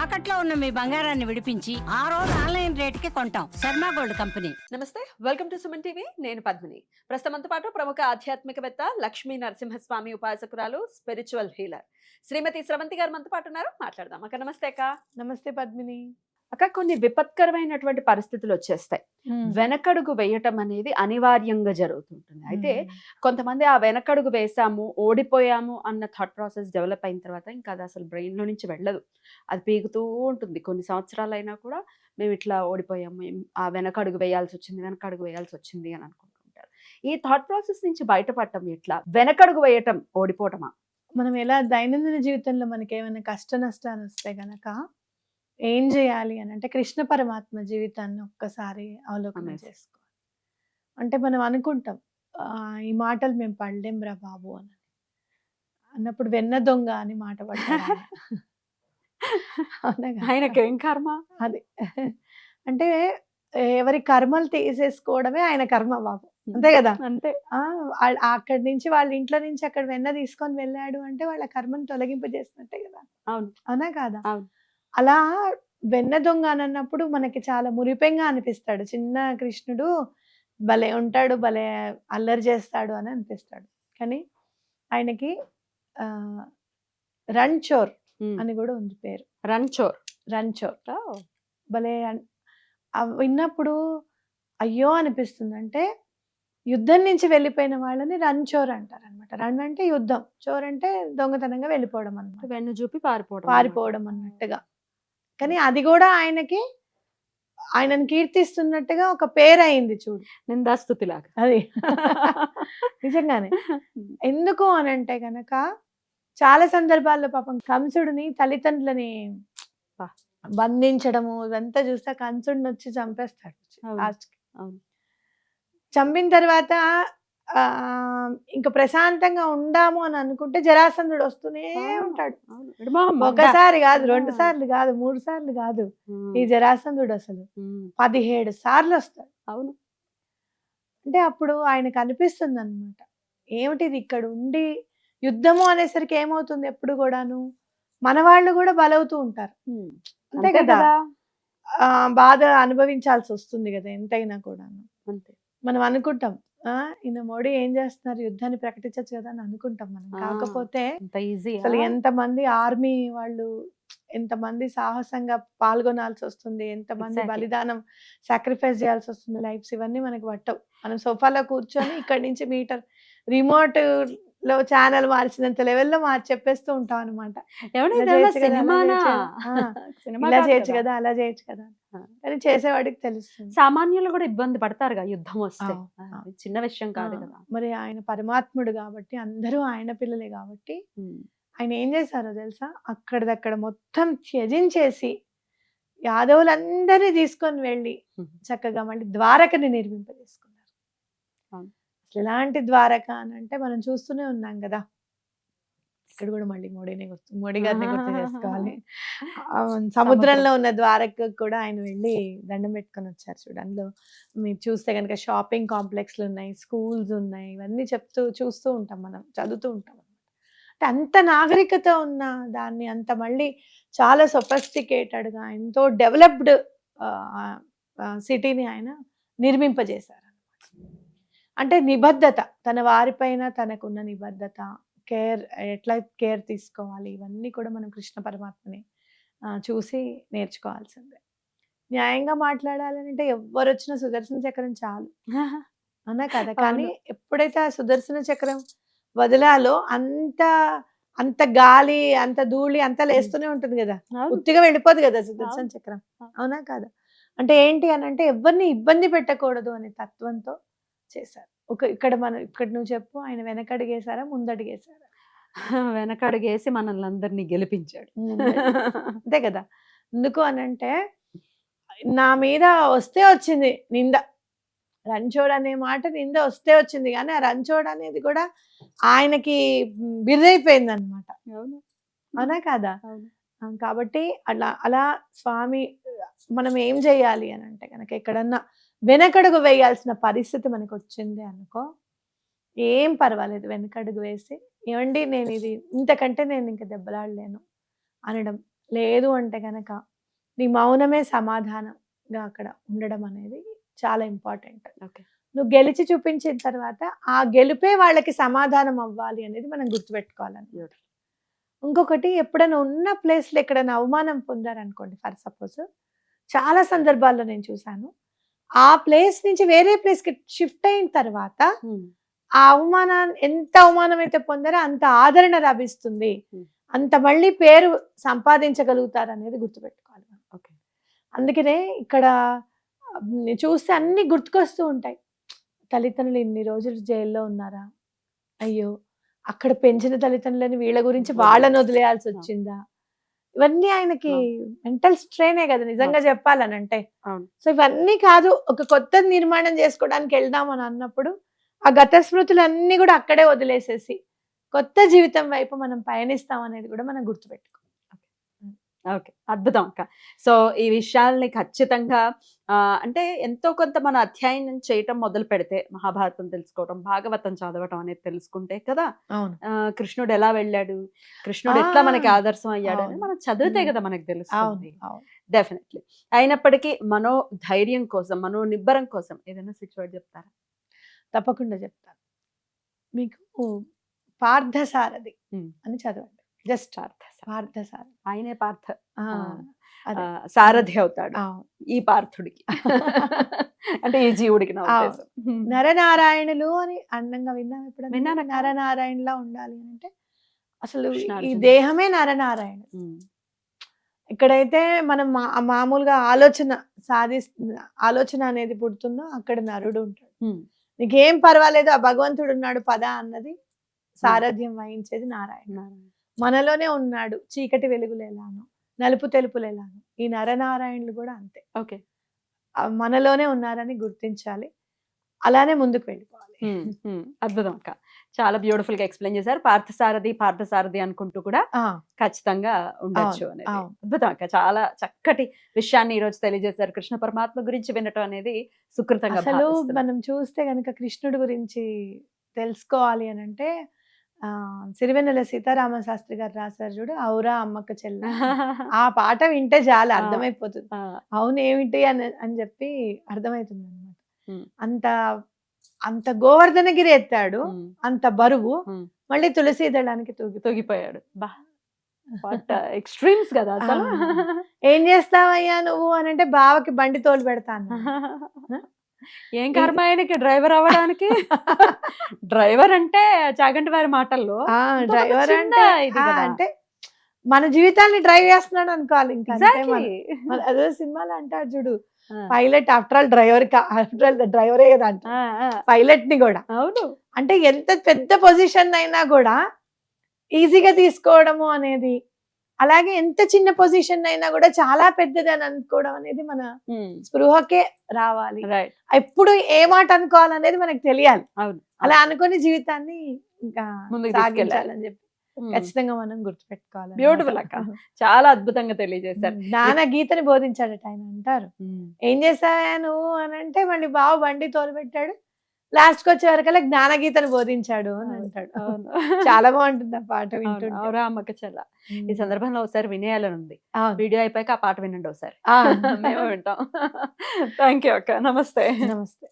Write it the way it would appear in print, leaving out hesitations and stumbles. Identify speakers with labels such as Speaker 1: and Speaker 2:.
Speaker 1: తాకట్లో ఉన్న మీ బంగారాన్ని విడిపించి ఆ రోజు ఆన్లైన్ రేటుకి కొంటాం. Sharma gold company.
Speaker 2: నమస్తే, వెల్కమ్ టు సుమన్ టీవీ. నేను పద్మిని. ప్రస్తుతంతో పాటు ప్రముఖ ఆధ్యాత్మికవేత్త లక్ష్మీ నరసింహస్వామి ఉపాసకురాలు, స్పిరిచువల్ హీలర్ శ్రీమతి స్రవంతి గారు మనతో పాటు ఉన్నారు. మాట్లాడదాం. అక్క నమస్తే. అక్క
Speaker 3: నమస్తే పద్మిని.
Speaker 2: అక్క, కొన్ని విపత్కరమైనటువంటి పరిస్థితులు వచ్చేస్తాయి. వెనకడుగు వేయటం అనేది అనివార్యంగా జరుగుతుంటుంది. అయితే కొంతమంది ఆ వెనకడుగు వేసాము, ఓడిపోయాము అన్న థాట్ ప్రాసెస్ డెవలప్ అయిన తర్వాత ఇంకా అది అసలు బ్రెయిన్ లో నుంచి వెళ్ళదు. అది పీకుతూ ఉంటుంది. కొన్ని సంవత్సరాలైనా కూడా మేము ఇట్లా ఓడిపోయాము, ఆ వెనకడుగు వేయాల్సి వచ్చింది అని అనుకుంటుంటారు. ఈ థాట్ ప్రాసెస్ నుంచి బయటపడటం ఎట్లా? వెనకడుగు వేయటం ఓడిపోవటమా?
Speaker 3: మనం ఎలా దైనందిన జీవితంలో మనకి ఏమైనా కష్ట నష్టాలు వస్తే గనక ఏం చేయాలి అని అంటే కృష్ణ పరమాత్మ జీవితాన్ని ఒక్కసారి అవలోకనం చేసుకోవాలి. అంటే మనం అనుకుంటాం ఈ మాటలు మేము పడలేం రా బాబు అని అన్నప్పుడు వెన్న దొంగ అని మాట పడ్డాడు.
Speaker 2: ఆయనకేం కర్మ
Speaker 3: అది. అంటే ఎవరి కర్మలు తీసేసుకోవడమే ఆయన కర్మ బాబు, అంతే కదా.
Speaker 2: అంతే.
Speaker 3: అక్కడి నుంచి వాళ్ళ ఇంట్లో నుంచి అక్కడ వెన్న తీసుకొని వెళ్ళాడు అంటే వాళ్ళ కర్మను తొలగింపజేసినట్టే కదా.
Speaker 2: అవును.
Speaker 3: అవునా కాదా?
Speaker 2: అవును.
Speaker 3: అలా వెన్న దొంగ అని అన్నప్పుడు మనకి చాలా మురిపెంగా అనిపిస్తాడు. చిన్న కృష్ణుడు భలే ఉంటాడు, భలే అల్లరి చేస్తాడు అని అనిపిస్తాడు. కానీ ఆయనకి రణ్చోర్ అని కూడా ఉంది పేరు.
Speaker 2: రణ్చోర్.
Speaker 3: భలే విన్నప్పుడు అయ్యో అనిపిస్తుంది. అంటే యుద్ధం నుంచి వెళ్ళిపోయిన వాళ్ళని రణ్చోర్ అంటారు అనమాట. రన్ అంటే యుద్ధం, చోర్ అంటే దొంగతనంగా వెళ్ళిపోవడం అనమాట.
Speaker 2: వెన్ను చూపి
Speaker 3: పారిపోవడం అన్నట్టుగా. కానీ అది కూడా ఆయనను కీర్తిస్తున్నట్టుగా ఒక పేరు అయింది చూడు,
Speaker 2: నిందాస్తుతిలాగా.
Speaker 3: అది నిజంగానే. ఎందుకు అని అంటే గనక చాలా సందర్భాల్లో పాపం కంసుడిని తల్లిదండ్రులని బంధించడము ఇదంతా చూస్తే కంసుడిని వచ్చి చంపేస్తాడు లాస్ట్కి. చంపిన తర్వాత ఇంకా ప్రశాంతంగా ఉండాము అని అనుకుంటే జరాసంధుడు వస్తూనే ఉంటాడు. ఒకసారి కాదు, 2 సార్లు కాదు, 3 సార్లు కాదు. ఈ జరాసంధుడు అసలు 17 సార్లు వస్తాడు.
Speaker 2: అవును.
Speaker 3: అంటే అప్పుడు ఆయనకు అనిపిస్తుంది అనమాట, ఏమిటిది ఇక్కడ ఉండి యుద్ధము అనేసరికి ఏమవుతుంది, ఎప్పుడు కూడాను మన వాళ్ళు కూడా బలవుతూ ఉంటారు, అంతే కదా. బాధ అనుభవించాల్సి వస్తుంది కదా ఎంతైనా కూడాను.
Speaker 2: అంతే.
Speaker 3: మనం అనుకుంటాం ఈయన మోడీ ఏం చేస్తున్నారు, యుద్ధాన్ని ప్రకటించచ్చు కదా అని అనుకుంటాం మనం. కాకపోతే అసలు ఎంతమంది ఆర్మీ వాళ్ళు ఎంతమంది సాహసంగా పాల్గొనాల్సి వస్తుంది, ఎంతమంది బలిదానం సాక్రిఫైస్ చేయాల్సి వస్తుంది, లైఫ్స్ ఇవన్నీ మనకి పట్టవు. మనం సోఫాలో కూర్చొని ఇక్కడి నుంచి మీటర్ రిమోట్ లో ఛానల్ మార్చినంత లెవెల్లో చెప్పేస్తూ ఉంటాం అనమాట. ఇలా చేయొచ్చు కదా, అలా చేయొచ్చు కదా అని చేసేవాడికి తెలుస్తుంది.
Speaker 2: సామాన్యులు కూడా ఇబ్బంది పడతారుగా యుద్ధం వస్తే, చిన్న విషయం కాదు కదా.
Speaker 3: మరి ఆయన పరమాత్ముడు కాబట్టి అందరూ ఆయన పిల్లలే కాబట్టి ఆయన ఏం చేశారో తెలుసా, అక్కడిదక్కడ మొత్తం త్యజించేసి యాదవులందరినీ తీసుకొని వెళ్ళి చక్కగా మళ్ళీ ద్వారకని నిర్మింపజేసుకున్నారు. అసలు ఎలాంటి ద్వారక అని అంటే మనం చూస్తూనే ఉన్నాం కదా. ఇక్కడ కూడా మళ్ళీ మోడీ గారిని గుర్తు చేసుకోవాలి. సముద్రంలో ఉన్న ద్వారక కూడా ఆయన వెళ్ళి దండం పెట్టుకొని వచ్చారు చూడు. అందులో మీరు చూస్తే కనుక షాపింగ్ కాంప్లెక్స్లు ఉన్నాయి, స్కూల్స్ ఉన్నాయి, ఇవన్నీ చూస్తూ ఉంటాం, మనం చదువుతూ ఉంటాం. అంటే అంత నాగరికత ఉన్న దాన్ని అంత మళ్ళీ చాలా సొఫిస్టికేటెడ్గా ఎంతో డెవలప్డ్ సిటీని ఆయన నిర్మింపజేశారు. అంటే నిబద్ధత, తన వారిపైన తనకున్న నిబద్ధత, ఎట్లా కేర్ తీసుకోవాలి, ఇవన్నీ కూడా మనం కృష్ణ పరమాత్మని చూసి నేర్చుకోవాల్సిందే. న్యాయంగా మాట్లాడాలంటే ఎవరు వచ్చినా సుదర్శన చక్రం చాలు అన్నా కదా. కానీ ఎప్పుడైతే ఆ సుదర్శన చక్రం వదిలాలో అంత గాలి, అంత ధూళి అంతా లేస్తూనే ఉంటుంది కదా, ఉత్తిగా వెళ్ళిపోదు కదా సుదర్శన చక్రం, అవునా కాదా. అంటే ఏంటి అని అంటే ఎవరిని ఇబ్బంది పెట్టకూడదు అనే తత్వంతో చేశారు. ఇక్కడ నువ్వు చెప్పు, ఆయన వెనకడుగేశారా ముందడుగేశారా?
Speaker 2: వెనకడుగేసి మనల్ని అందరినీ గెలిపించాడు,
Speaker 3: అంతే కదా. ఎందుకు అని అంటే నా మీద వస్తే వచ్చింది నింద, రంచోడ్ అనే మాట నింద వస్తే వచ్చింది, కానీ ఆ రంచోడ్ అనేది కూడా ఆయనకి బిర్రైపోయింది అనమాట, అవునా కాదా. కాబట్టి అలా స్వామి మనం ఏం చేయాలి అని అంటే కనుక ఎక్కడన్నా వెనకడుగు వేయాల్సిన పరిస్థితి మనకు వచ్చింది అనుకో, ఏం పర్వాలేదు, వెనకడుగు వేసి ఏమండి నేను ఇంతకంటే నేను ఇంకా దెబ్బలాడలేను అనడం. లేదు అంటే గనక నీ మౌనమే సమాధానంగా అక్కడ ఉండడం అనేది చాలా ఇంపార్టెంట్.
Speaker 2: ఓకే.
Speaker 3: నువ్వు గెలిచి చూపించిన తర్వాత ఆ గెలుపే వాళ్ళకి సమాధానం అవ్వాలి అనేది మనం గుర్తుపెట్టుకోవాలన్నమాట. ఇంకొకటి, ఎప్పుడైనా ఉన్న ప్లేస్లో ఎక్కడైనా అవమానం పొందారనుకోండి, ఫర్ సపోజ్ చాలా సందర్భాల్లో నేను చూశాను, ఆ ప్లేస్ నుంచి వేరే ప్లేస్కి షిఫ్ట్ అయిన తర్వాత ఆ అవమానాన్ని, ఎంత అవమానం అయితే పొందారో అంత ఆదరణ లభిస్తుంది, అంత మళ్ళీ పేరు సంపాదించగలుగుతారు అనేది గుర్తుపెట్టుకోవాలి మనం.
Speaker 2: ఓకే.
Speaker 3: అందుకనే ఇక్కడ చూస్తే అన్ని గుర్తుకొస్తూ ఉంటాయి. తల్లిదండ్రులు ఇన్ని రోజులు జైల్లో ఉన్నారా, అయ్యో అక్కడ పెంచిన తల్లిదండ్రులని వీళ్ళ గురించి వాళ్ళని వదిలేయాల్సి వచ్చిందా, ఇవన్నీ ఆయనకి మెంటల్ స్ట్రెయినే కదా నిజంగా చెప్పాలనంటే. సో ఇవన్నీ కాదు, ఒక కొత్త నిర్మాణం చేసుకోవడానికి వెళ్దాం అని అన్నప్పుడు ఆ గత స్మృతులన్నీ కూడా అక్కడే వదిలేసేసి కొత్త జీవితం వైపు మనం పయనిస్తాం అనేది కూడా మనం గుర్తుపెట్టుకోవాలి.
Speaker 2: ఓకే, అద్భుతం అక్క. సో ఈ విషయాల్ని ఖచ్చితంగా అంటే ఎంతో కొంత మన అధ్యయనం చేయటం మొదలు పెడితే, మహాభారతం తెలుసుకోవటం, భాగవతం చదవటం అనేది తెలుసుకుంటే కదా,
Speaker 3: అవును,
Speaker 2: కృష్ణుడు ఎలా వెళ్ళాడు, కృష్ణుడు ఎట్లా మనకి ఆదర్శం అయ్యాడు అని మనం చదివితే కదా మనకు తెలుస్తుంది. డెఫినెట్లీ. అయినప్పటికీ మనో ధైర్యం కోసం, మనో నిబ్బరం కోసం ఏదైనా స్విచ్ వర్డ్ చెప్తారా?
Speaker 3: తప్పకుండా చెప్తాను. మీకు పార్థసారథి అని చదవండి. జస్ట్ పార్థసారథి,
Speaker 2: ఆయనే పార్థ, సారథి అవుతాడు ఈ పార్థుడికి, అంటే ఈ జీవుడికి.
Speaker 3: నరనారాయణులు అని అందంగా విన్నాం ఇప్పుడు.
Speaker 2: విన్నాను.
Speaker 3: నరనారాయణలా ఉండాలి అని అంటే అసలు ఈ దేహమే నరనారాయణ. ఇక్కడైతే మనం మామూలుగా ఆలోచన అనేది పుడుతుందో అక్కడ నరుడు ఉంటాడు. నీకేం పర్వాలేదు, ఆ భగవంతుడు ఉన్నాడు పద అన్నది సారథ్యం వహించేది నారాయణ. మనలోనే ఉన్నాడు, చీకటి వెలుగులు ఎలానో, నలుపు తెలుపులు ఎలానో, ఈ నరనారాయణులు కూడా అంతే.
Speaker 2: ఓకే,
Speaker 3: మనలోనే ఉన్నారని గుర్తించాలి, అలానే ముందుకు వెళ్ళిపోవాలి.
Speaker 2: అద్భుతం అక్క, చాలా బ్యూటిఫుల్ గా ఎక్స్ప్లెయిన్ చేశారు. పార్థసారథి అనుకుంటూ కూడా ఖచ్చితంగా ఉండొచ్చు అనేది. అద్భుతం అక్క, చాలా చక్కటి విషయాన్ని ఈ రోజు తెలియజేశారు. కృష్ణ పరమాత్మ గురించి వినటం అనేది సుకృతంగా.
Speaker 3: అసలు మనం చూస్తే కనుక కృష్ణుడి గురించి తెలుసుకోవాలి అని అంటే సిరివెన్నెల సీతారామ శాస్త్రి గారు రాశారు చూడు, ఔరా అమ్మక్క చెల్ల, ఆ పాట వింటే చాలా అర్థమైపోతుంది. అవును ఏమిటి అని చెప్పి అర్థమవుతుంది అనమాట. అంత గోవర్ధనగిరి ఎత్తాడు, అంత బరువు, మళ్ళీ తులసి దళానికి
Speaker 2: తూగిపోయాడు. ఎక్స్ట్రీమ్స్ కదా అసలు.
Speaker 3: ఏం చేస్తావయ్యా నువ్వు అని అంటే, బావకి బండి తోలు పెడతాను.
Speaker 2: ఏం కర్మ ఆయనకి డ్రైవర్ అవ్వడానికి? డ్రైవర్ అంటే చాగంటి వారి మాటల్లో
Speaker 3: డ్రైవర్ అంటే మన జీవితాన్ని డ్రైవ్ చేస్తున్నాడు అనుకోవాలి. ఇంకా అదే సినిమాలో అంటాడు చూడు, పైలట్ ఆఫ్టర్ ఆల్ డ్రైవరే కదా అంట పైలట్ ని కూడా.
Speaker 2: అవును,
Speaker 3: అంటే ఎంత పెద్ద పొజిషన్ అయినా కూడా ఈజీగా తీసుకోవడము అనేది, అలాగే ఎంత చిన్న పొజిషన్ అయినా కూడా చాలా పెద్దది అని అనుకోవడం అనేది మన స్పృహకే రావాలి. ఎప్పుడు ఏ మాట అనుకోవాలనేది మనకు తెలియాలి. అలా అనుకుని జీవితాన్ని ఇంకా సాగించాలని చెప్పి ఖచ్చితంగా మనం గుర్తుపెట్టుకోవాలి.
Speaker 2: బ్యూటిఫుల్ అక్క, చాలా అద్భుతంగా తెలియజేశారు.
Speaker 3: జ్ఞాన గీతని బోధించాడట ఆయన. అంటారు ఏం చేసావా నువ్వు అని అంటే, మళ్ళీ బావ బండి తోలుపెట్టాడు, లాస్ట్ కి వచ్చే వరకల్లా జ్ఞానగీతను బోధించాడు అని అంటాడు. చాలా బాగుంటుంది ఆ పాట వింటుంటే.
Speaker 2: అమ్మక చెల్ల. ఈ సందర్భంలో ఒకసారి వినేయాలని ఉంది. వీడియో అయిపోయాక ఆ పాట వినండి ఒకసారి, మేము వింటాం. థ్యాంక్ యూ అక్క. నమస్తే.
Speaker 3: నమస్తే.